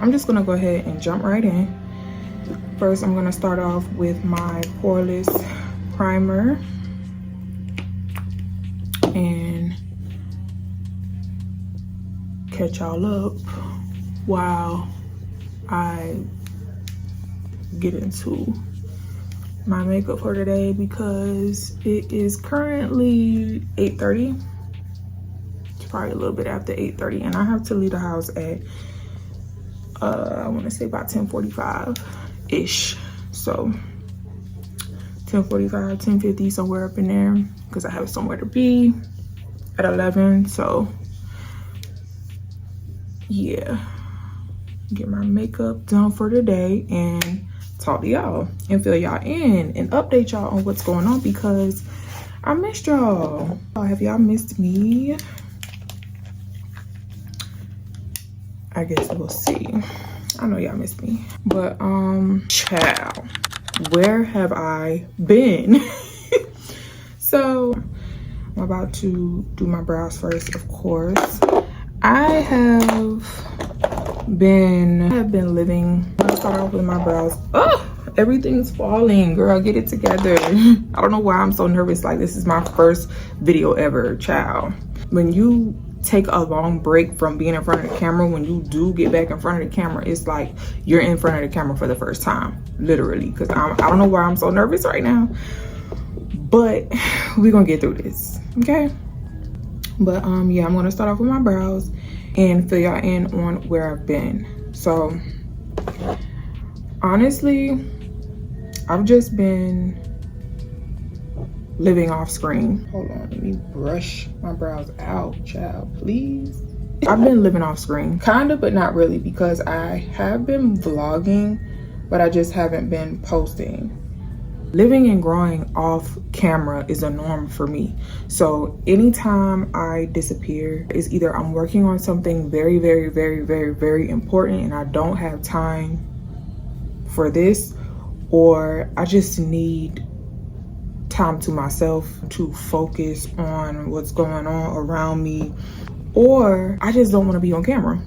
I'm just gonna go ahead and jump right in. First, I'm gonna start off with my poreless primer and catch y'all up while I get into my makeup for today, because it is currently 8:30. It's probably a little bit after 8:30, and I have to leave the house at I want to say about 10:45 ish. So 10:45, 10:50, somewhere up in there, because I have somewhere to be at 11. So yeah, get my makeup done for today and talk to y'all and fill y'all in and update y'all on what's going on, because I missed y'all. Have y'all missed me? I guess we'll see. I know y'all missed me, but child, where have I been? So I'm about to do my brows first, of course. I have been living. I'm gonna start off with my brows. Oh, everything's falling, girl, get it together. I don't know why I'm so nervous. Like, this is my first video ever, child. When you take a long break from being in front of the camera, when you do get back in front of the camera, it's like you're in front of the camera for the first time, literally. Because I don't know why I'm so nervous right now, but we're gonna get through this, okay? But yeah, I'm gonna start off with my brows and fill y'all in on where I've been. So honestly, I've just been living off screen. Hold on, let me brush my brows out, child, please. I've been living off screen, kinda, but not really, because I have been vlogging, but I just haven't been posting. Living and growing off camera is a norm for me. So anytime I disappear, is either I'm working on something very, very, very, very, very important and I don't have time for this, or I just need time to myself to focus on what's going on around me, or I just don't want to be on camera.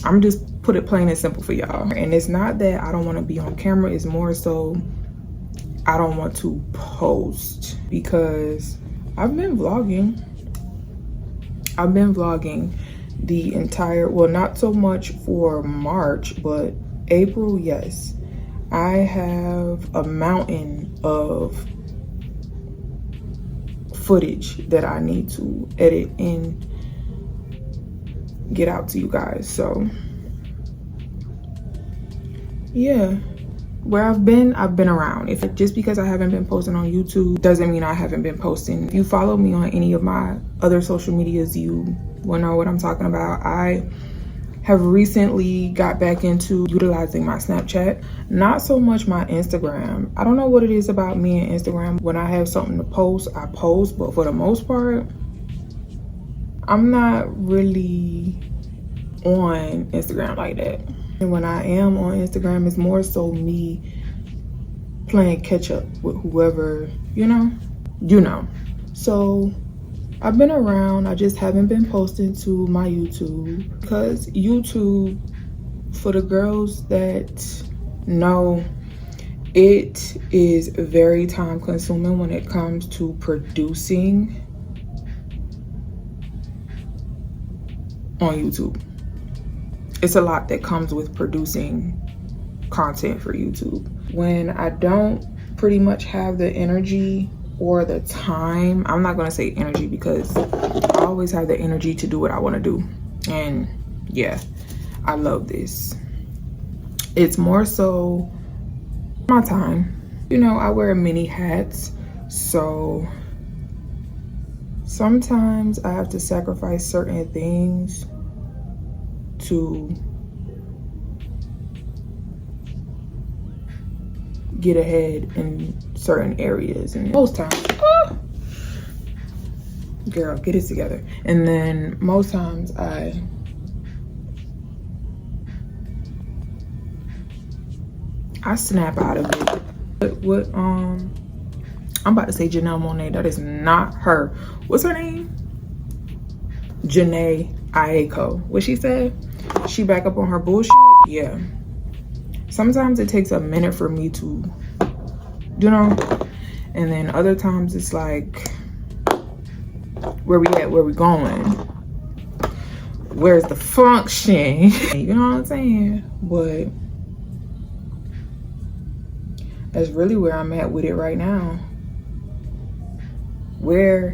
I'm just put it plain and simple for y'all. And it's not that I don't want to be on camera, it's more so I don't want to post, because I've been vlogging the entire, well, not so much for March, but April, yes. I have a mountain of footage that I need to edit and get out to you guys. So yeah, where I've been around. If just because I haven't been posting on YouTube doesn't mean I haven't been posting. If you follow me on any of my other social medias, you will know what I'm talking about. I have recently got back into utilizing my Snapchat, not so much my Instagram. I don't know what it is about me and Instagram. When I have something to post, I post, but for the most part, I'm not really on Instagram like that. And when I am on Instagram, it's more so me playing catch up with whoever, you know. So I've been around, I just haven't been posting to my YouTube, because YouTube, for the girls that know, it is very time consuming when it comes to producing on YouTube. It's a lot that comes with producing content for YouTube. When I don't pretty much have the energy or the time, I'm not gonna say energy, because I always have the energy to do what I want to do, and yeah, I love this. It's more so my time. You know, I wear many hats, so sometimes I have to sacrifice certain things to get ahead in certain areas, and most times, girl, get it together. And then most times I snap out of it. But what I'm about to say Janelle Monáe, that is not her. What's her name? Janae Aiko. What she said? she back up on her bullshit. Yeah, sometimes it takes a minute for me to, you know, and then other times it's like, where we at, where we going, where's the function? You know what I'm saying? But that's really where I'm at with it right now. Where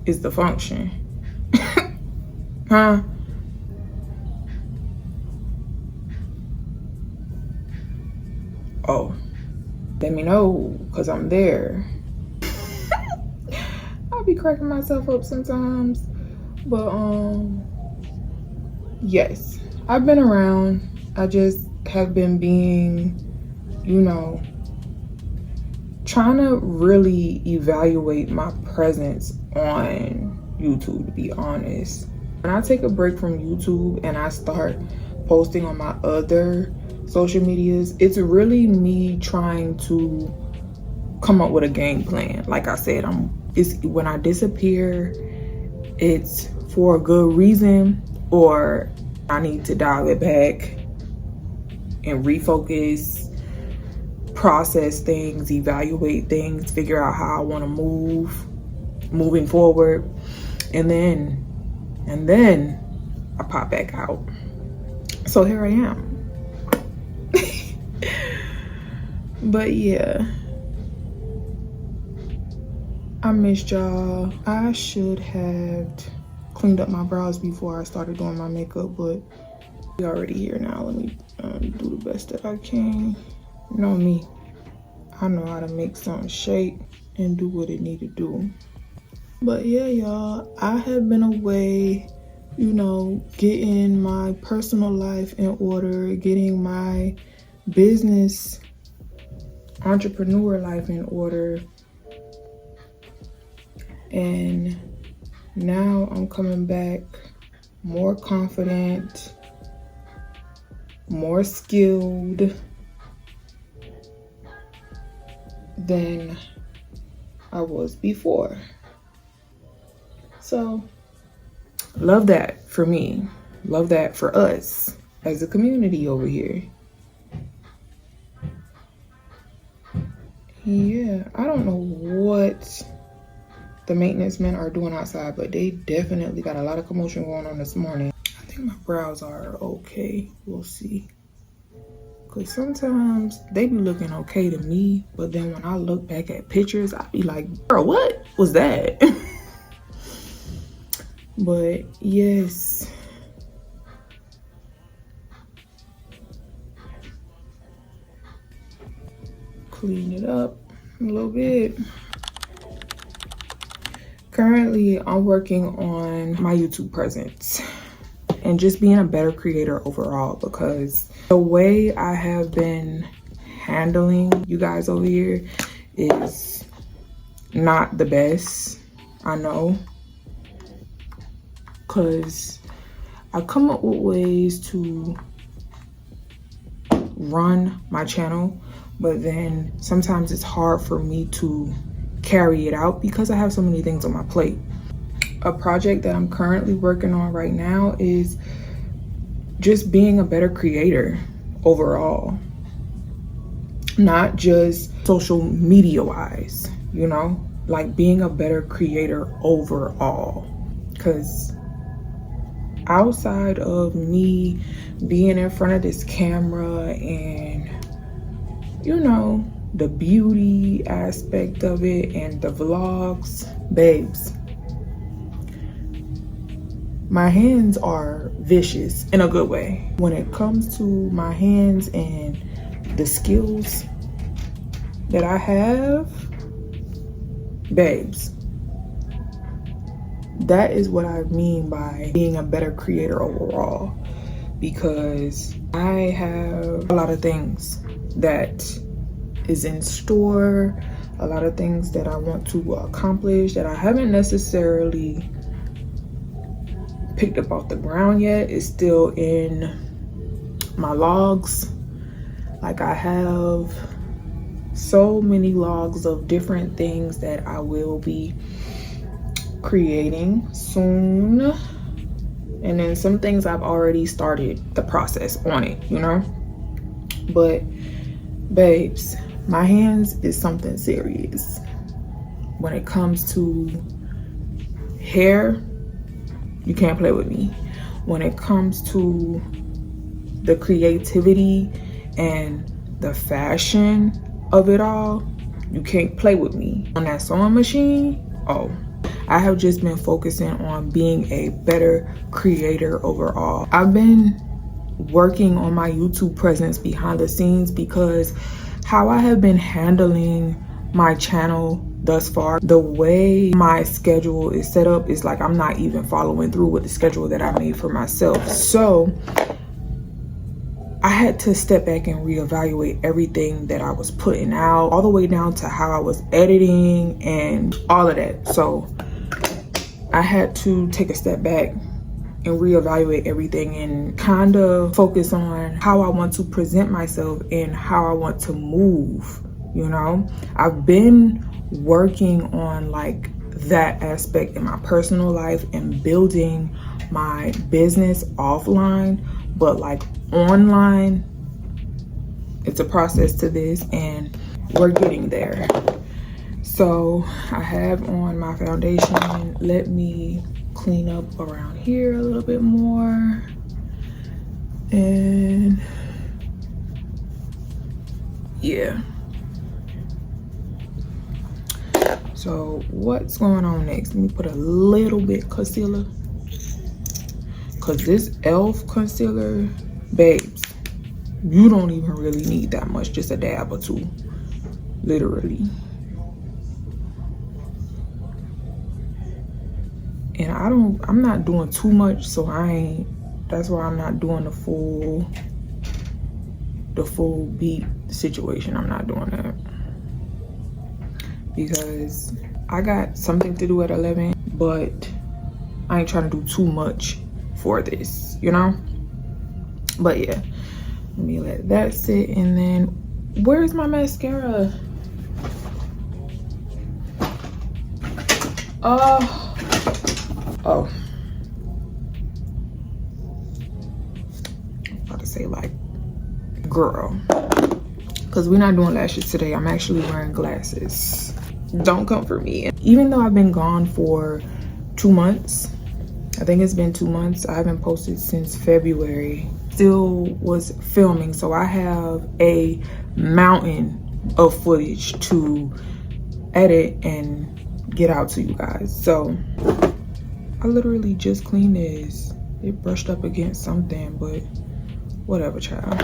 is the function? Huh? Oh, let me know, because I'm there. I'll be cracking myself up sometimes. But yes, I've been around. I just have been being, you know, trying to really evaluate my presence on YouTube, to be honest. When I take a break from YouTube and I start posting on my other social medias, it's really me trying to come up with a game plan. Like I said, when I disappear, it's for a good reason, or I need to dial it back and refocus, process things, evaluate things, figure out how I want to moving forward, and then I pop back out. So here I am. But yeah, I missed y'all. I should have cleaned up my brows before I started doing my makeup, but we already here now. Let me do the best that I can. You know me, I know how to make something shake and do what it need to do. But yeah, y'all, I have been away, you know, getting my personal life in order, getting my business entrepreneur life in order, and now I'm coming back more confident, more skilled than I was before. So love that for me, love that for us as a community over here. Yeah, I don't know what the maintenance men are doing outside, but they definitely got a lot of commotion going on this morning. I think my brows are okay. We'll see. Because sometimes they be looking okay to me, but then when I look back at pictures, I be like, bro, what was that? But yes. Clean it up a little bit. Currently, I'm working on my YouTube presence and just being a better creator overall, because the way I have been handling you guys over here is not the best. I know, because I come up with ways to run my channel, but then sometimes it's hard for me to carry it out because I have so many things on my plate. A project that I'm currently working on right now is just being a better creator overall, not just social media wise, you know, like being a better creator overall. Because outside of me being in front of this camera and, you know, the beauty aspect of it and the vlogs, babes, my hands are vicious in a good way. When it comes to my hands and the skills that I have, babes, that is what I mean by being a better creator overall, because I have a lot of things that is in store, a lot of things that I want to accomplish that I haven't necessarily picked up off the ground yet. It's still in my logs. Like, I have so many logs of different things that I will be creating soon, And then some things I've already started the process on it, you know. But babes, my hands is something serious. When it comes to hair, you can't play with me. When it comes to the creativity and the fashion of it all, you can't play with me. On that sewing machine, oh, I have just been focusing on being a better creator overall. I've been working on my YouTube presence behind the scenes because how I have been handling my channel thus far, the way my schedule is set up is like I'm not even following through with the schedule that I made for myself. So I had to step back and reevaluate everything that I was putting out, all the way down to how I was editing and all of that. So I had to take a step back and reevaluate everything and kind of focus on how I want to present myself and how I want to move, you know. I've been working on like that aspect in my personal life and building my business offline, but like online, it's a process to this and we're getting there. So I have on my foundation. Let me clean up around here a little bit more. And yeah. So what's going on next? Let me put a little bit concealer. Cause this e.l.f. concealer, babes, you don't even really need that much, just a dab or two, literally. And I'm not doing too much, so that's why I'm not doing the full beat situation. I'm not doing that because I got something to do at 11, but I ain't trying to do too much for this, you know. But yeah, let me let that sit. And then where's my mascara? Oh, I'm about to say like, girl, because we're not doing lashes today. I'm actually wearing glasses. Don't come for me. Even though I've been gone for 2 months, I think it's been 2 months. I haven't posted since February. Still was filming, so I have a mountain of footage to edit and get out to you guys. So I literally just cleaned this. It brushed up against something, but whatever, child.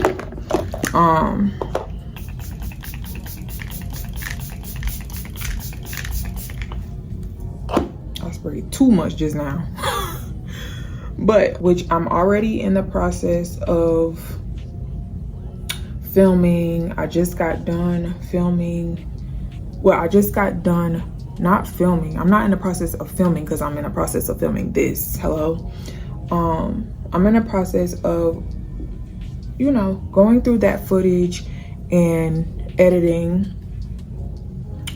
I sprayed too much just now. But which I'm already in the process of filming. I just got done filming. Well, I just got done not filming. I'm not in the process of filming because I'm in the process of filming this. Hello. I'm in the process of, you know, going through that footage and editing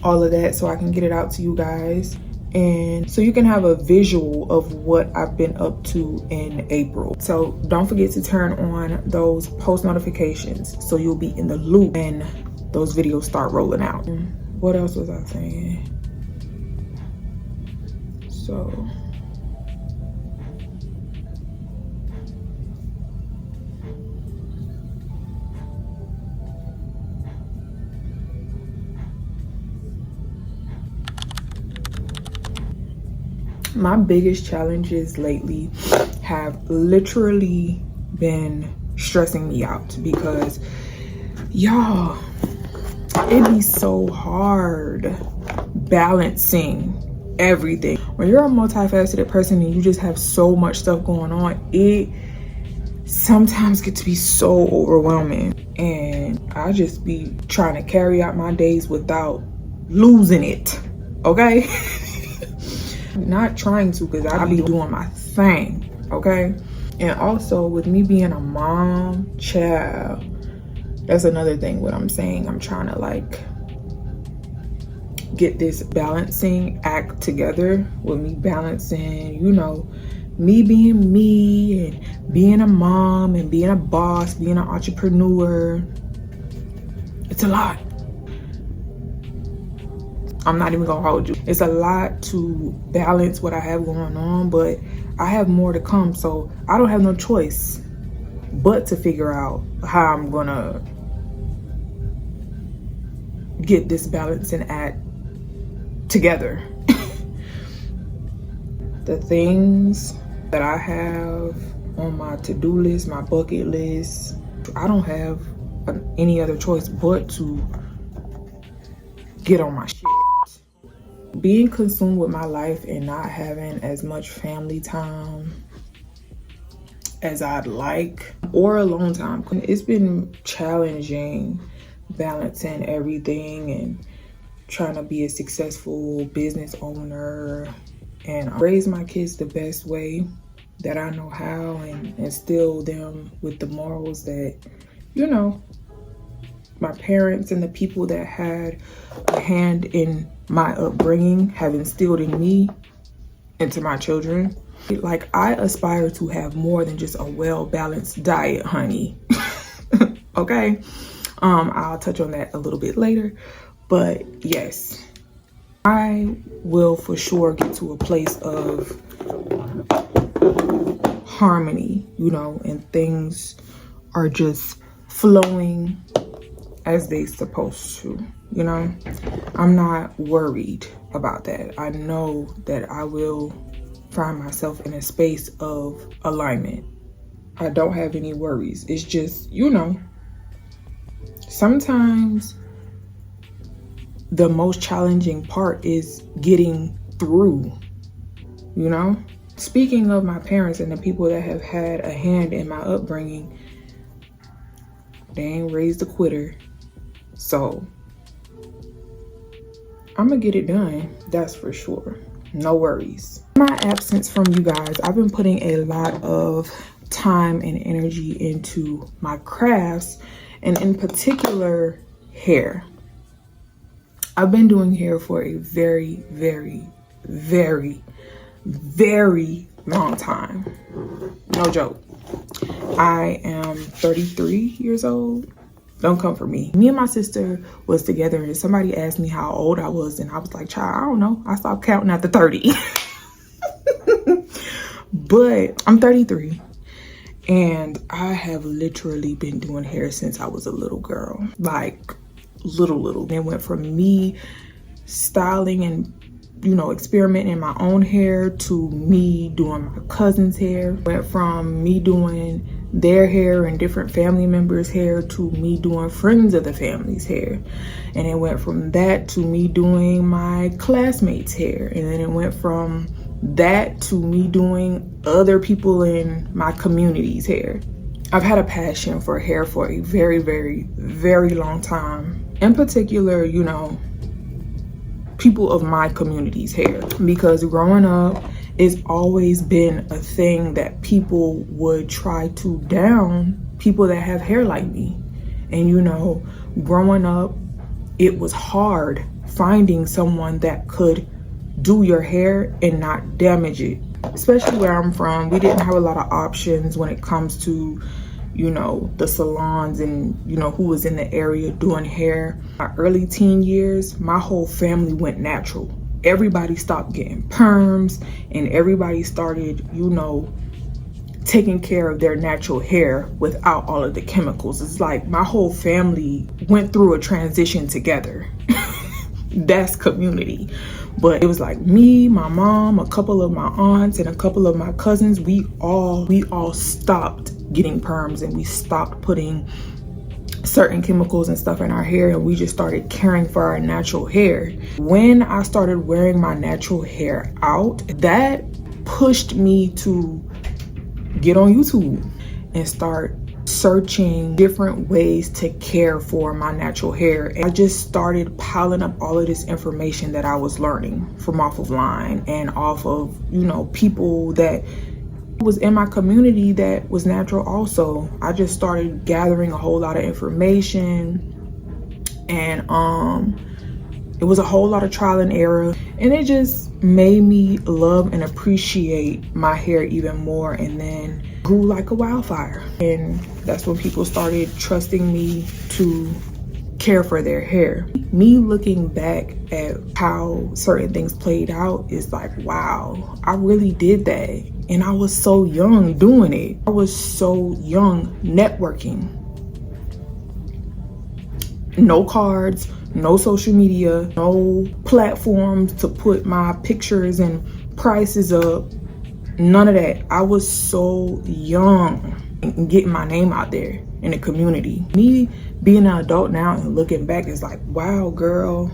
all of that so I can get it out to you guys. And so you can have a visual of what I've been up to in April. So don't forget to turn on those post notifications so you'll be in the loop when those videos start rolling out. What else was I saying? So my biggest challenges lately have literally been stressing me out because y'all, it be so hard balancing everything. When you're a multifaceted person and you just have so much stuff going on, it sometimes gets to be so overwhelming. And I just be trying to carry out my days without losing it, okay? Not trying to, because I be doing my thing, okay? And also with me being a mom, child, that's another thing what I'm saying. I'm trying to like get this balancing act together with me balancing, you know, me being me and being a mom and being a boss, being an entrepreneur, it's a lot. I'm not even gonna hold you. It's a lot to balance what I have going on, but I have more to come, so I don't have no choice but to figure out how I'm gonna get this balancing act together. The things that I have on my to-do list, my bucket list, I don't have any other choice but to get on my shit. Being consumed with my life and not having as much family time as I'd like, or alone time, it's been challenging balancing everything and trying to be a successful business owner and raise my kids the best way that I know how and instill them with the morals that, you know, my parents and the people that had a hand in my upbringing have instilled in me into my children. Like, I aspire to have more than just a well-balanced diet, honey. Okay? I'll touch on that a little bit later. But yes, I will for sure get to a place of harmony, you know, and things are just flowing as they supposed to, you know. I'm not worried about that. I know that I will find myself in a space of alignment. I don't have any worries. It's just, you know, sometimes the most challenging part is getting through, you know. Speaking of my parents and the people that have had a hand in my upbringing, they ain't raised a quitter. So I'm gonna get it done, that's for sure. No worries. In my absence from you guys, I've been putting a lot of time and energy into my crafts, and in particular, hair. I've been doing hair for a very, very, very, very long time. No joke. I am 33 years old. Don't come for me. Me and my sister was together and somebody asked me how old I was, and I was like, child, I don't know. I stopped counting after 30. But I'm 33 and I have literally been doing hair since I was a little girl. Like little. It went from me styling and, you know, experimenting in my own hair to me doing my cousin's hair. Went from me doing their hair and different family members' hair to me doing friends of the family's hair. And it went from that to me doing my classmates' hair. And then it went from that to me doing other people in my community's hair. I've had a passion for hair for a very, very, very long time. In particular, you know, people of my community's hair, because growing up, it's always been a thing that people would try to down people that have hair like me. And you know, growing up, it was hard finding someone that could do your hair and not damage it. Especially where I'm from, we didn't have a lot of options when it comes to, you know, the salons and, you know, who was in the area doing hair. My early teen years, my whole family went natural. Everybody stopped getting perms and everybody started, you know, taking care of their natural hair without all of the chemicals. It's like my whole family went through a transition together. That's community. But it was like me, my mom, a couple of my aunts, and a couple of my cousins. We all stopped getting perms and we stopped putting certain chemicals and stuff in our hair, and we just started caring for our natural hair. When I started wearing my natural hair out, that pushed me to get on YouTube and start searching different ways to care for my natural hair. And I just started piling up all of this information that I was learning from off of line and off of, you know, people that was in my community that was natural also. I just started gathering a whole lot of information and It was a whole lot of trial and error, and it just made me love and appreciate my hair even more, and then grew like a wildfire. And that's when people started trusting me to care for their hair. Me looking back at how certain things played out is like, wow, I really did that. And I was so young doing it. I was so young networking. No cards, no social media, no platforms to put my pictures and prices up. None of that. I was so young and getting my name out there in the community. Me being an adult now and looking back is like, wow, girl,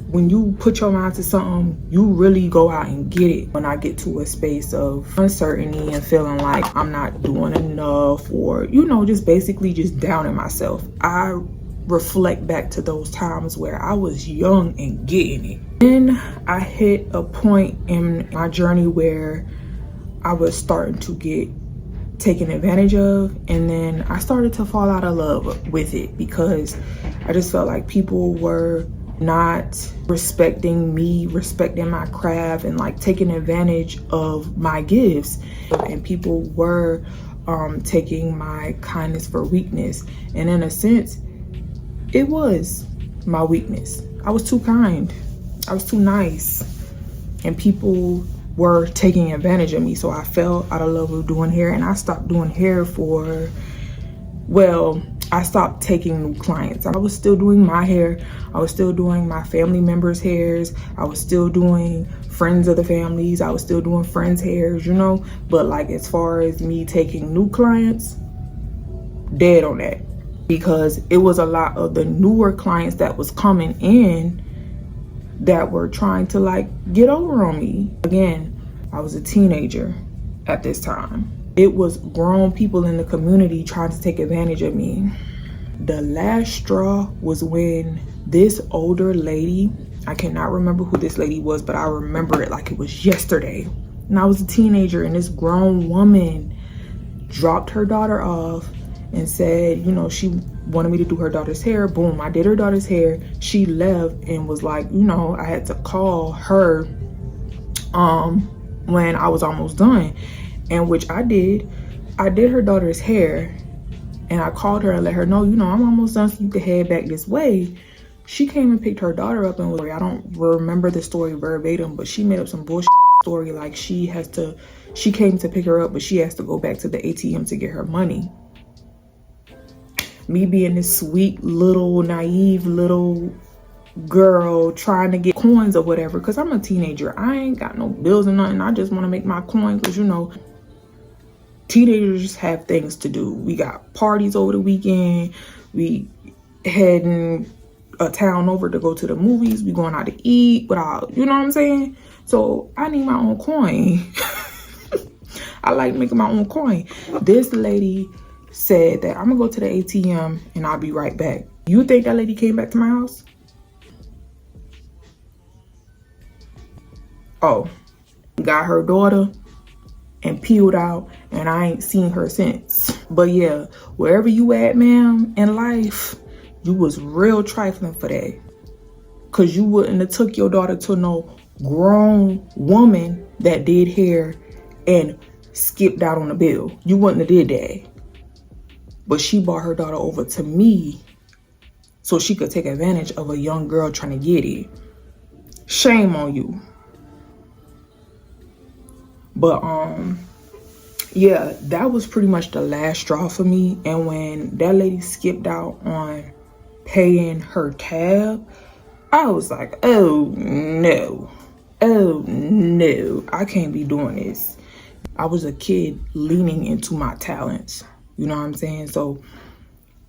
when you put your mind to something, you really go out and get it. When I get to a space of uncertainty and feeling like I'm not doing enough, or, you know, just basically just downing myself, I reflect back to those times where I was young and getting it. Then I hit a point in my journey where I was starting to get taken advantage of, and then I started to fall out of love with it because I just felt like people were not respecting me, respecting my craft, and like taking advantage of my gifts. And people were taking my kindness for weakness, and in a sense it was my weakness. I was too kind, I was too nice, and people were taking advantage of me. So I fell out of love with doing hair, and I stopped doing hair for, well, I stopped taking new clients. I was still doing my hair, I was still doing my family members' hairs, I was still doing friends of the families, I was still doing friends' hairs, you know. But like, as far as me taking new clients, dead on that, because it was a lot of the newer clients that was coming in that were trying to like get over on me. Again, I was a teenager at this time. It was grown people in the community trying to take advantage of me. The last straw was when this older lady, I cannot remember who this lady was, but I remember it like it was yesterday. And I was a teenager, and this grown woman dropped her daughter off and said, you know, she wanted me to do her daughter's hair. Boom, I did her daughter's hair. She left and was like, you know, I had to call her when I was almost done, and which I did. I did her daughter's hair, and I called her and let her know, you know, I'm almost done, so you can head back this way. She came and picked her daughter up and was like, I don't remember the story verbatim, but she made up some bullshit story like she came to pick her up, but she has to go back to the ATM to get her money. Me being this sweet little naive little girl trying to get coins or whatever, because I'm a teenager, I ain't got no bills or nothing, I just want to make my coin, because you know, teenagers have things to do. We got parties over the weekend, we heading a town over to go to the movies, we going out to eat without, you know what I'm saying? So I need my own coin. I like making my own coin. This lady said that I'm gonna go to the ATM and I'll be right back. You think that lady came back to my house? Oh, got her daughter and peeled out, and I ain't seen her since. But yeah, wherever you at, ma'am, in life, you was real trifling for that, because you wouldn't have took your daughter to no grown woman that did hair and skipped out on the bill. You wouldn't have did that. But she brought her daughter over to me so she could take advantage of a young girl trying to get it. Shame on you. But yeah, that was pretty much the last straw for me. And when that lady skipped out on paying her tab, I was like, oh no, I can't be doing this. I was a kid leaning into my talents. You know what I'm saying? So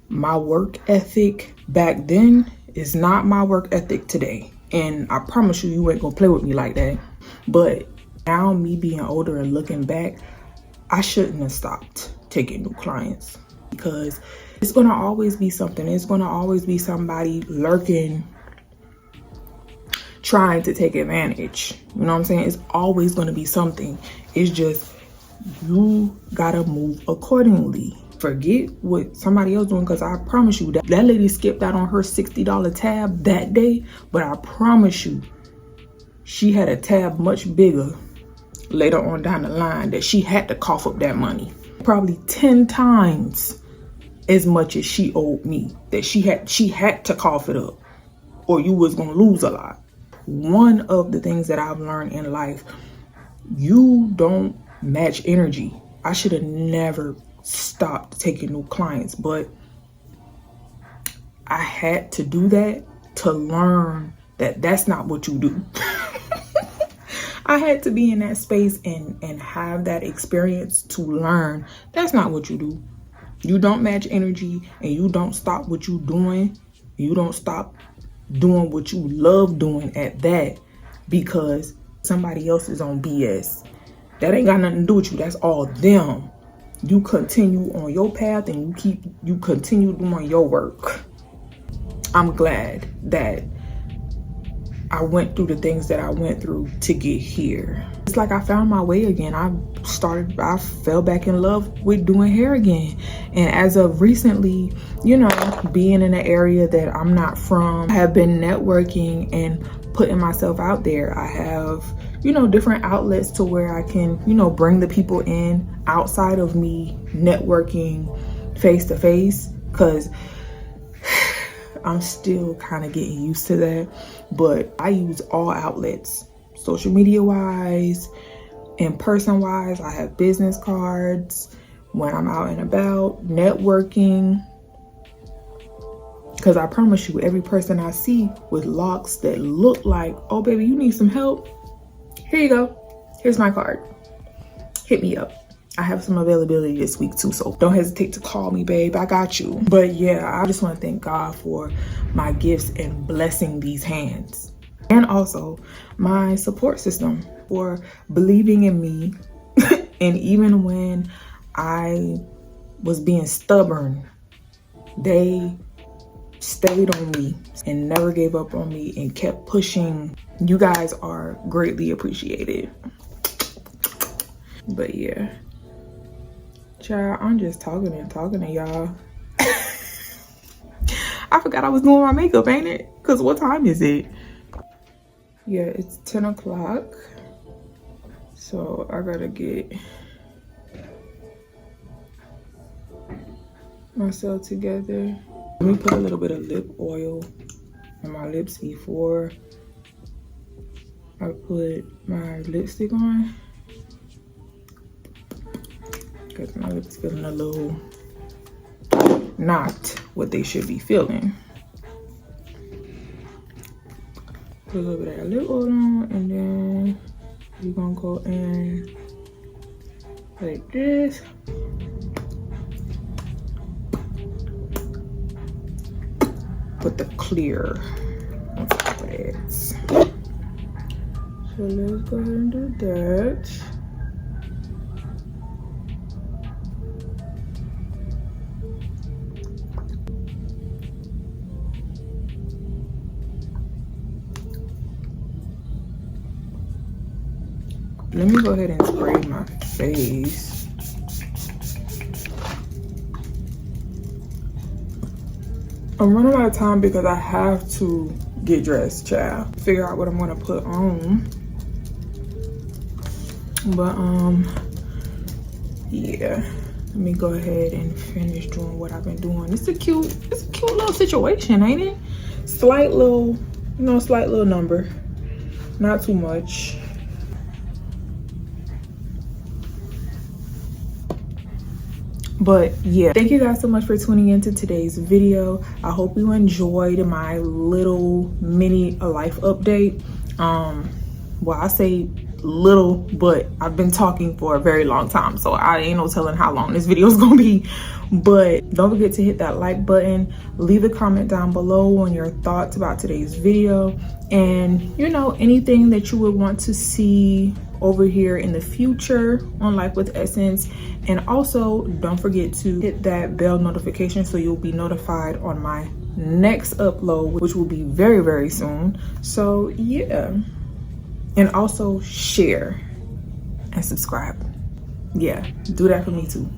my work ethic back then is not my work ethic today. And I promise you, you ain't gonna play with me like that. But now, me being older and looking back, I shouldn't have stopped taking new clients, because it's gonna always be something. It's gonna always be somebody lurking, trying to take advantage. You know what I'm saying? It's always gonna be something. It's just, you gotta move accordingly. Forget what somebody else doing, because I promise you that lady skipped out on her $60 tab that day, but I promise you she had a tab much bigger later on down the line that she had to cough up that money. Probably 10 times as much as she owed me, that she had to cough it up, or you was gonna lose a lot. One of the things that I've learned in life, you don't match energy. I should have never stopped taking new clients, but I had to do that to learn that that's not what you do. I had to be in that space and have that experience to learn that's not what you do. You don't match energy, and you don't stop what you're doing. You don't stop doing what you love doing at that because somebody else is on BS. That ain't got nothing to do with you. That's all them. You continue on your path and you continue doing your work. I'm glad that I went through the things that I went through to get here. It's like I found my way again. I fell back in love with doing hair again. And as of recently, you know, being in an area that I'm not from, I have been networking and putting myself out there. I have, you know, different outlets to where I can, you know, bring the people in outside of me networking face to face, because I'm still kind of getting used to that. But I use all outlets, social media wise, in person wise. I have business cards when I'm out and about networking, because I promise you, every person I see with locks that look like, oh baby, you need some help, here you go, here's my card, hit me up. I have some availability this week too, so don't hesitate to call me, babe. I got you. But yeah, I just want to thank God for my gifts and blessing these hands. And also my support system for believing in me. And even when I was being stubborn, they stayed on me and never gave up on me and kept pushing. You guys are greatly appreciated. But yeah. Child, I'm just talking to y'all. I forgot I was doing my makeup, ain't it? Because what time is it? Yeah, it's 10 o'clock. So I gotta get myself together. Let me put a little bit of lip oil on my lips before I put my lipstick on, because my lips feeling a little not what they should be feeling. Put a little bit of lip oil on, and then we're gonna go in like this. Put the clear on top of it. So let's go ahead and do that. Let me go ahead and spray my face. I'm running out of time because I have to get dressed, child. Figure out what I'm gonna put on. But yeah. Let me go ahead and finish doing what I've been doing. It's a cute little situation, ain't it? Slight little number. Not too much. But yeah, thank you guys so much for tuning into today's video. I hope you enjoyed my little mini life update. Well, I say little, but I've been talking for a very long time, so I ain't no telling how long this video is gonna be. But don't forget to hit that like button, leave a comment down below on your thoughts about today's video, and you know, anything that you would want to see over here in the future on Life with Essence. And also don't forget to hit that bell notification so you'll be notified on my next upload, which will be very, very soon. So yeah, and also share and subscribe. Yeah, do that for me too.